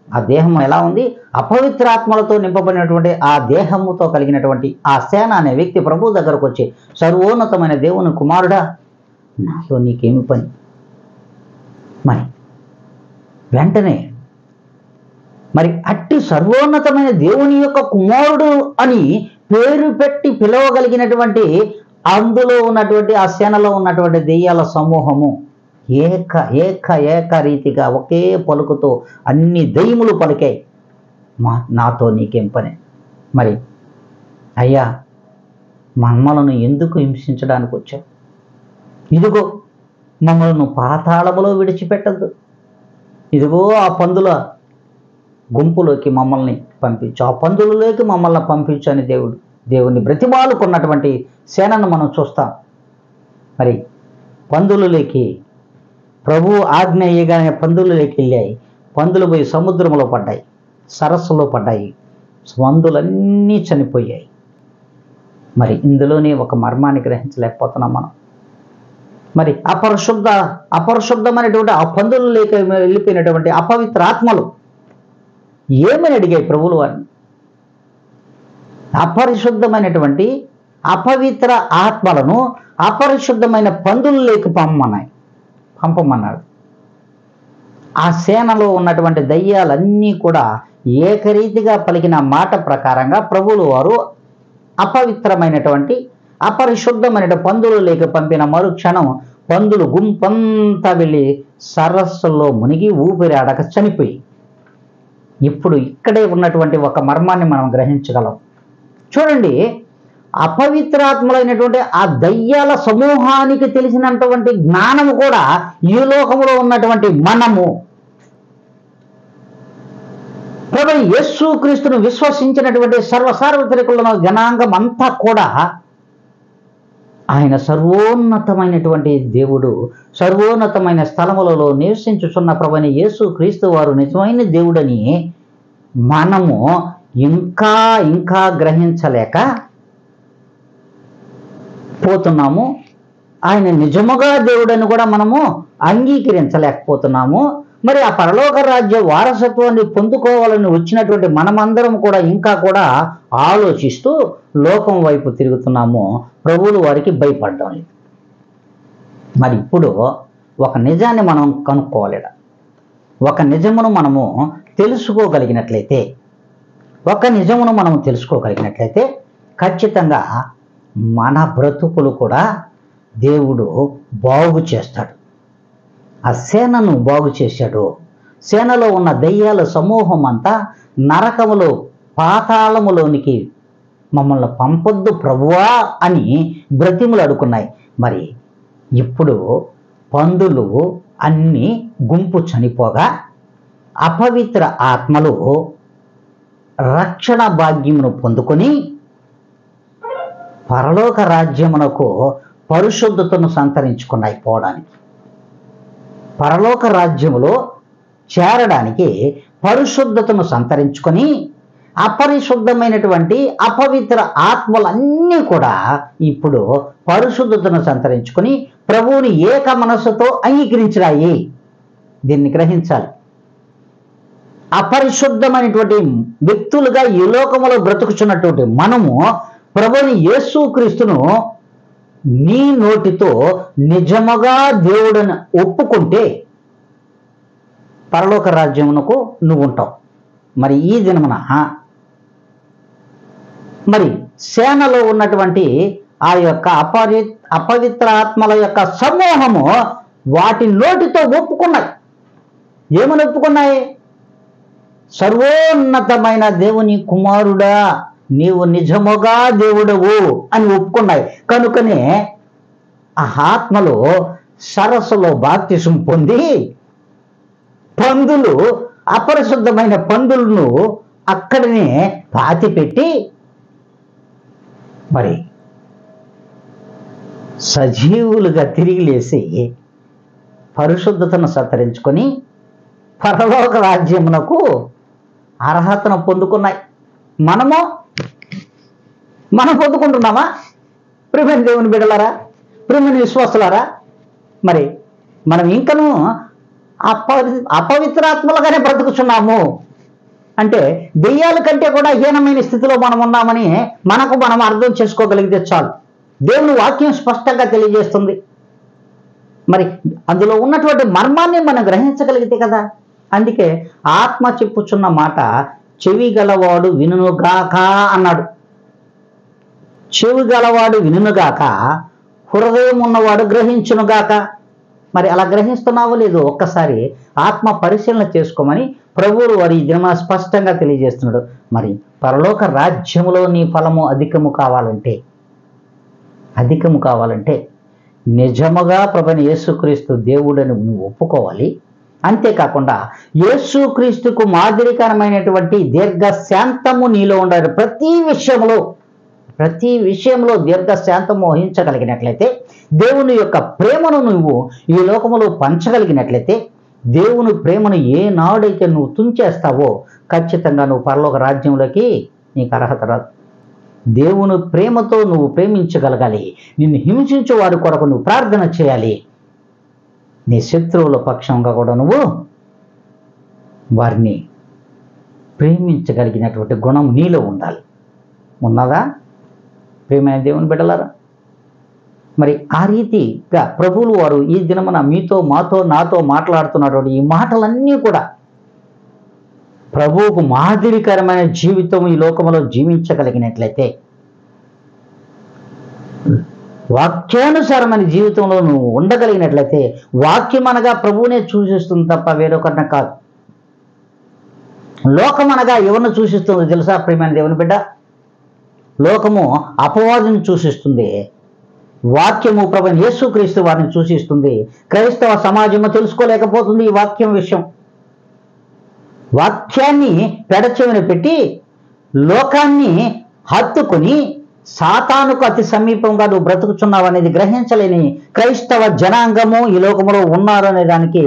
ఆ దేహము ఎలా ఉంది? అపవిత్రాత్మలతో నింపబడినటువంటి ఆ దేహముతో కలిగినటువంటి ఆ సేన అనే వ్యక్తి ప్రభు దగ్గరకు వచ్చి, సర్వోన్నతమైన దేవుని కుమారుడా, నాతో నీకేమి పని? మరి వెంటనే మరి అట్టి సర్వోన్నతమైన దేవుని యొక్క కుమారుడు అని పేరు పెట్టి పిలవగలిగినటువంటి అందులో ఉన్నటువంటి ఆ సేనలో ఉన్నటువంటి దెయ్యాల సమూహము ఏక రీతిగా ఒకే పలుకుతో అన్ని దెయ్యములు పలికాయి, నాతో నీకేం పని? మరి అయ్యా, మమ్మలను ఎందుకు హింసించడానికి వచ్చావు? ఇదిగో మమ్మల్ని పాతాళములో విడిచిపెట్టద్దు, ఇదిగో ఆ పందుల గుంపులోకి మమ్మల్ని పంపించు, ఆ పందులలోకి మమ్మల్ని పంపించు అని దేవుని బ్రతిమాలుకున్నటువంటి సేనను మనం చూస్తాం. మరి పందులలోకి ప్రభువు ఆజ్ఞ ఇయ్యగానే పందులలోకి వెళ్ళాయి. పందులు పోయి సముద్రంలో పడ్డాయి, సరస్సులో పడ్డాయి, పందులన్నీ చనిపోయాయి. మరి ఇందులోనే ఒక మర్మాన్ని గ్రహించలేకపోతున్నాం మనం. మరి అపరిశుద్ధమైనటువంటి ఆ పందులలోకి వెళ్ళిపోయినటువంటి అపవిత్ర ఆత్మలు ఏమని అడిగాయి ప్రభువులు వారిని? అపరిశుద్ధమైనటువంటి అపవిత్ర ఆత్మలను అపరిశుద్ధమైన పందులలోకి పంపమన్నాడు. ఆ సేనలో ఉన్నటువంటి దయ్యాలన్నీ కూడా ఏకరీతిగా పలికిన మాట ప్రకారంగా ప్రభువులు వారు అపవిత్రమైనటువంటి అపరిశుద్ధమైన పందులలోకి పంపిన మరుక్షణం పందులు గుంపంతా వెళ్ళి సరస్సులో మునిగి ఊపిరాడక చనిపోయి. ఇప్పుడు ఇక్కడే ఉన్నటువంటి ఒక మర్మాన్ని మనం గ్రహించగలం. చూడండి, అపవిత్రాత్మలైనటువంటి ఆ దయ్యాల సమూహానికి తెలిసినటువంటి జ్ఞానము కూడా ఈ లోకంలో ఉన్నటువంటి మనము ప్రభు యేసుక్రీస్తును విశ్వసించినటువంటి సర్వసార్వత్రికుల జనాంగం అంతా కూడా ఆయన సర్వోన్నతమైనటువంటి దేవుడు, సర్వోన్నతమైన స్థలములలో నివసించుచున్న ప్రభువైన యేసుక్రీస్తు వారు నిజమైన దేవుడని మనము ఇంకా గ్రహించలేక పోతున్నాము. ఆయన నిజముగా దేవుడని కూడా మనము అంగీకరించలేకపోతున్నాము. మరి ఆ పరలోక రాజ్య వారసత్వాన్ని పొందుకోవాలని వచ్చినటువంటి మనమందరం కూడా ఇంకా కూడా ఆలోచిస్తూ లోకం వైపు తిరుగుతున్నాము. ప్రభువులు వారికి భయపడడం లేదు. మరి ఇప్పుడు ఒక నిజాన్ని మనం కనుక్కోవాలి. ఒక నిజమును మనము తెలుసుకోగలిగినట్లయితే ఖచ్చితంగా మన బ్రతుకులు కూడా దేవుడు బాగు చేస్తాడు. ఆ సేనను బాగు చేశాడు. సేనలో ఉన్న దయ్యాల సమూహం అంతా నరకములో పాతాళములోనికి మమ్మల్ని పంపొద్దు ప్రభువా అని బ్రతిములు అడుకున్నాయి. మరి ఇప్పుడు పందులు అన్ని గుంపు చనిపోగా అపవిత్ర ఆత్మలు రక్షణ భాగ్యమును పొందుకొని పరలోక రాజ్యమునకు పరిశుద్ధతను సంతరించుకున్నాయి. పోవడానికి పరలోక రాజ్యములో చేరడానికి పరిశుద్ధతను సంతరించుకొని అపరిశుద్ధమైనటువంటి అపవిత్ర ఆత్మలన్నీ కూడా ఇప్పుడు పరిశుద్ధతను సంతరించుకొని ప్రభువుని ఏక మనస్సుతో అంగీకరించినాయి. దీన్ని గ్రహించాలి. అపరిశుద్ధమైనటువంటి వ్యక్తులుగా ఈ లోకములో బ్రతుకుచున్నటువంటి మనము ప్రభువుని యేసుక్రీస్తును నీ నోటితో నిజముగా దేవుడని ఒప్పుకుంటే పరలోక రాజ్యమునకు నువ్వు ఉంటావు. మరి ఈ దినమున మరి సేనలో ఉన్నటువంటి ఆ యొక్క అపవిత్ర ఆత్మల యొక్క సమూహము వాటి నోటితో ఒప్పుకున్నాయి. ఏమని ఒప్పుకున్నాయి? సర్వోన్నతమైన దేవుని కుమారుడా, నీవు నిజముగా దేవుడవు అని ఒప్పుకున్నాయి. కనుకనే ఆ ఆత్మలో సరస్సులో బాప్తిసం పొంది పందులు, అపరిశుద్ధమైన పందులను అక్కడనే పాతిపెట్టి మరి సజీవులుగా తిరిగి లేచి పరిశుద్ధతను సత్కరించుకొని పరలోక రాజ్యమునకు అర్హతను పొందుకున్నాయి. మనం పొందుకుంటున్నామా? ప్రియమైన దేవుని బిడ్డలారా, ప్రియమైన విశ్వాసులారా, మరి మనం ఇంకనూ అపవిత్రాత్మలుగానే బ్రతుకుతున్నాము. అంటే దెయ్యాల కంటే కూడా హీనమైన స్థితిలో మనం ఉన్నామని మనం అర్థం చేసుకోగలిగితే చాలు. దేవుని వాక్యం స్పష్టంగా తెలియజేస్తుంది. మరి అందులో ఉన్నటువంటి మర్మాన్ని మనం గ్రహించగలిగితే కదా. అందుకే ఆత్మ చెప్పుచున్న మాట చెవి గలవాడు వినుగాక అన్నాడు. చెవి గలవాడు వినుగాక, హృదయం ఉన్నవాడు గ్రహించునుగాక. మరి అలా గ్రహిస్తున్నావో లేదో ఒక్కసారి ఆత్మ పరిశీలన చేసుకోమని ప్రభువులు వారి దిన స్పష్టంగా తెలియజేస్తున్నాడు. మరి పరలోక రాజ్యములో నీ ఫలము అధికము కావాలంటే నిజముగా ప్రభుని యేసుక్రీస్తు దేవుడని నువ్వు ఒప్పుకోవాలి. అంతేకాకుండా యేసుక్రీస్తుకు మాదిరికరమైనటువంటి దీర్ఘశాంతము నీలో ఉండాలి. ప్రతి విషయంలో దీర్ఘశాంతము వహించగలిగినట్లయితే, దేవుని యొక్క ప్రేమను నువ్వు ఈ లోకములో పంచగలిగినట్లయితే, దేవుని ప్రేమను ఏనాడైతే నువ్వు తుంచేస్తావో ఖచ్చితంగా నువ్వు పరలోక రాజ్యంలోకి నీకు అర్హత రాదు. దేవుని ప్రేమతో నువ్వు ప్రేమించగలగాలి. నిన్ను హింసించే వారి కొరకు నువ్వు ప్రార్థన చేయాలి. నీ శత్రువుల పక్షంగా కూడా నువ్వు వారిని ప్రేమించగలిగినటువంటి గుణం నీలో ఉండాలి. ఉన్నదా ప్రియమైన దేవుని బిడ్డలారా? మరి ఆ రీతిగా ప్రభువులు వారు ఈ దినమున మీతో, మాతో, నాతో మాట్లాడుతున్నటువంటి ఈ మాటలన్నీ కూడా ప్రభువుకు మాదిరికరమైన జీవితం ఈ లోకంలో జీవించగలిగినట్లయితే, వాక్యానుసారమైన జీవితంలో నువ్వు ఉండగలిగినట్లయితే, వాక్యం అనగా ప్రభువునే సూచిస్తుంది తప్ప వేరొకరిని కాదు. లోకం అనగా ఎవరిని సూచిస్తుందో తెలుసా ప్రియమైన దేవుని బిడ్డ? లోకము అపవాదిని సూచిస్తుంది. వాక్యము ప్రభువైన యేసుక్రీస్తు వారిని సూచిస్తుంది. క్రైస్తవ సమాజము తెలుసుకోలేకపోతుంది ఈ వాక్యం విషయం. వాక్యాన్ని పెడచెవిన పెట్టి లోకాన్ని హత్తుకొని సాతానుకు అతి సమీపంగా నువ్వు బ్రతుకుచున్నావు అనేది గ్రహించలేని క్రైస్తవ జనాంగము ఈ లోకములో ఉన్నారు అనే దానికి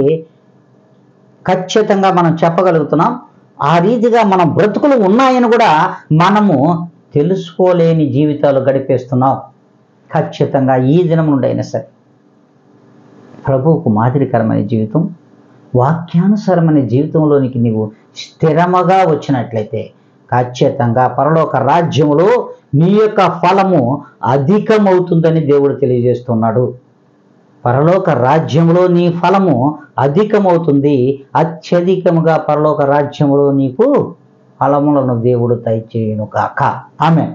ఖచ్చితంగా మనం చెప్పగలుగుతున్నాం. ఆ రీతిగా మన బ్రతుకులు ఉన్నాయని కూడా మనము తెలుసుకోలేని జీవితాలు గడిపేస్తున్నాం. ఖచ్చితంగా ఈ దినం నుండి అయినా సరే ప్రభువుకు మాదిరికరమైన జీవితం, వాక్యానుసారమైన జీవితంలోనికి నీవు స్థిరముగా వచ్చినట్లయితే ఖచ్చితంగా పరలోక రాజ్యములో నీ యొక్క ఫలము అధికమవుతుందని దేవుడు తెలియజేస్తున్నాడు. పరలోక రాజ్యములో నీ ఫలము అధికమవుతుంది. అత్యధికముగా పరలోక రాజ్యములో నీకు ఫలములను దేవుడు దయచేయును గాక. ఆమేన్.